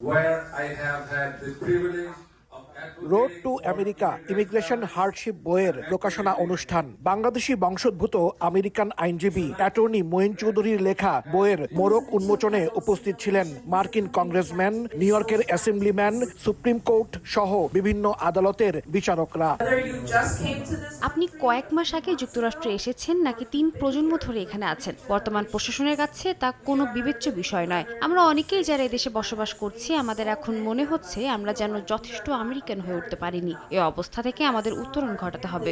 where I have had the privilege of road to America immigration hardship বইয়ের প্রকাশনা অনুষ্ঠান। বাংলাদেশি বংশোদ্ভূত আমেরিকান আইনজীবী অ্যাটর্নি মঈন চৌধুরীর লেখা বইয়ের মোড়ক উন্মোচনে উপস্থিত ছিলেন মার্কিন কংগ্রেসম্যান, নিউ ইয়র্কের অ্যাসেম্বলিম্যান, সুপ্রিম কোর্ট সহ বিভিন্ন আদালতের বিচারকরা। আপনি কয়েক মাস আগে যুক্তরাষ্ট্রে এসেছেন নাকি ৩ প্রজন্ম ধরে এখানে আছেন, বর্তমান প্রশাসনের কাছে তা কোনো বিবেচ্য বিষয় নয়। আমরা অনেকেই যারা এদেশে বসবাস করছি, আমাদের এখন মনে হচ্ছে আমরা যেন যথেষ্ট আমেরিকান হয়ে উঠতে পারিনি। এই অবস্থা থেকে আমাদের উত্তরণ ঘটাতে হবে।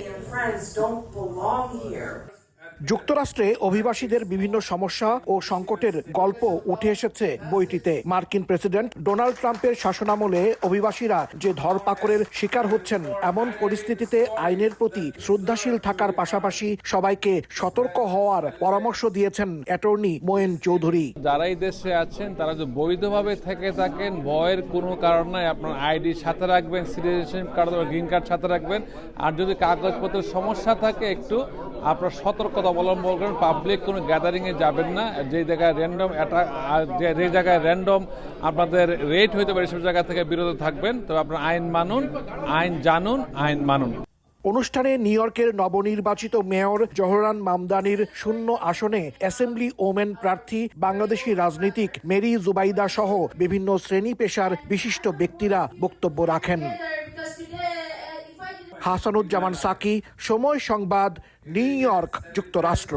যুক্তরাষ্ট্রে অভিবাসীদের বিভিন্ন সমস্যা ও সংকটের গল্প উঠে এসেছে বইটিতে। মার্কিন প্রেসিডেন্ট ডোনাল্ড ট্রাম্পের শাসনামলে অভিবাসীরা যে ধরপাকড়ের শিকার হচ্ছেন, এমন পরিস্থিতিতে আইনের প্রতি শ্রদ্ধাশীল থাকার পাশাপাশি সবাইকে সতর্ক হওয়ার পরামর্শ দিয়েছেন অ্যাটর্নি মঈন চৌধুরী। যারা এই দেশে আছেন তারা যদি বৈধভাবে থেকে থাকেন, ভয়ের কোনো কারণ নাই। আপনার আইডি সাথে রাখবেন, সিটিজেনশিপ কার্ড অথবা গ্রিন কার্ড সাথে রাখবেন। আর যদি কাগজপত্রের সমস্যা থাকে, একটু আপনার সতর্কতা অবলম্বন করেন। পাবলিক কোনো গ্যাদারিংয়ে যাবেন না। যে জায়গায় র্যান্ডম যে জায়গায় র্যান্ডম আপনাদের রেট হইতে পারে, সব জায়গা থেকে বিরত থাকবেন। তবে আপনার আইন মানুন, আইন জানুন, আইন মানুন। অনুষ্ঠানে নিউ ইয়র্কের নবনির্বাচিত মেয়র জোহরান মামদানির শূন্য আসনে অ্যাসেম্বলি ওমেন প্রার্থী বাংলাদেশি রাজনীতিক মেরি জুবাইদা সহ বিভিন্ন শ্রেণী পেশার বিশিষ্ট ব্যক্তিরা বক্তব্য রাখেন। হাসানুজ্জামান সাকি, সময় সংবাদ, নিউ ইয়র্ক, যুক্তরাষ্ট্র।